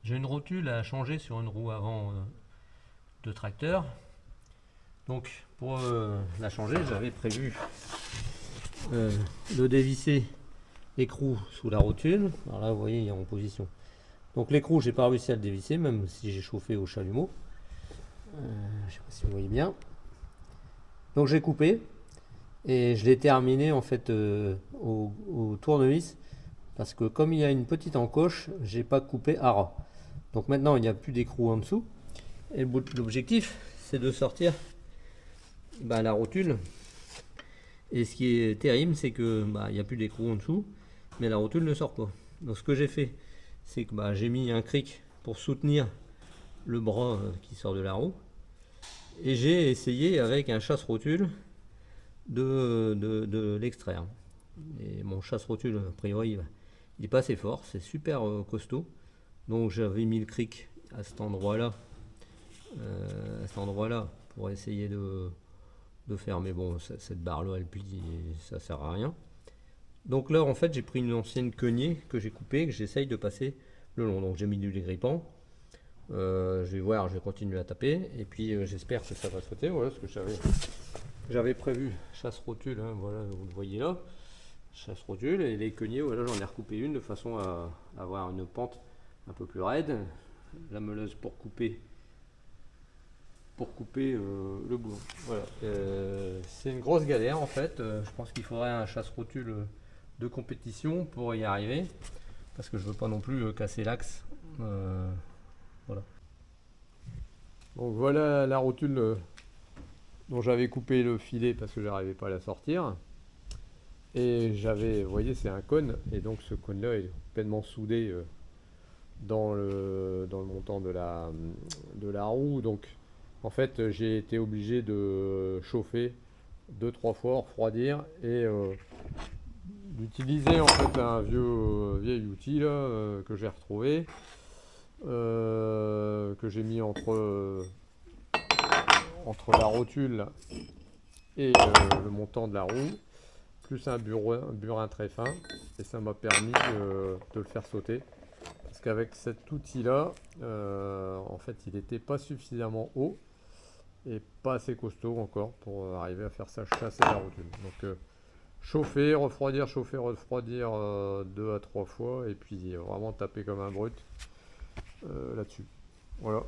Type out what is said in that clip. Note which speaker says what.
Speaker 1: J'ai une rotule à changer sur une roue avant de tracteur. Donc pour la changer, j'avais prévu de dévisser l'écrou sous la rotule. Alors là, vous voyez, il est en position. Donc l'écrou, j'ai pas réussi à le dévisser, même si j'ai chauffé au chalumeau. Je sais pas si vous voyez bien. Donc j'ai coupé et je l'ai terminé en fait au tournevis, parce que comme il y a une petite encoche, j'ai pas coupé à ras. Donc maintenant il n'y a plus d'écrou en dessous. Et l'objectif, c'est de sortir la rotule. Et ce qui est terrible, c'est que il n'y a plus d'écrou en dessous, mais la rotule ne sort pas. Donc ce que j'ai fait, c'est que j'ai mis un cric pour soutenir le bras qui sort de la roue. Et j'ai essayé avec un chasse-rotule de l'extraire. Et mon chasse-rotule, a priori, il n'est pas assez fort, c'est super costaud. Donc j'avais mis le cric à cet endroit-là, pour essayer de faire, mais bon, cette barre-là, elle plie et ça sert à rien. Donc là, en fait, j'ai pris une ancienne queue que j'ai coupée, que j'essaye de passer le long. Donc j'ai mis du dégrippant. Je vais voir, je vais continuer à taper, et puis j'espère que ça va sauter. Voilà ce que j'avais prévu. Chasse-rotule, hein, voilà, vous le voyez là. Chasse-rotule, et les queues, voilà, j'en ai recoupé une de façon à avoir une pente un peu plus raide. La meuleuse pour couper le boulon. Voilà. C'est une grosse galère en fait. Je pense qu'il faudrait un chasse-rotule de compétition pour y arriver, parce que je veux pas non plus casser l'axe. Voilà. Donc voilà la rotule dont j'avais coupé le filet parce que j'arrivais pas à la sortir. Et j'avais, vous voyez, c'est un cône, et donc ce cône là est pleinement soudé dans le montant de la roue. Donc en fait j'ai été obligé de chauffer 2-3 fois, refroidir, et d'utiliser en fait un vieil outil là, que j'ai retrouvé, que j'ai mis entre la rotule et le montant de la roue, plus un burin très fin, et ça m'a permis de le faire sauter. Parce qu'avec cet outil-là, en fait, il n'était pas suffisamment haut et pas assez costaud encore pour arriver à faire ça chasser la rotule. Donc chauffer, refroidir, 2 à 3 fois, et puis vraiment taper comme un brut là-dessus. Voilà.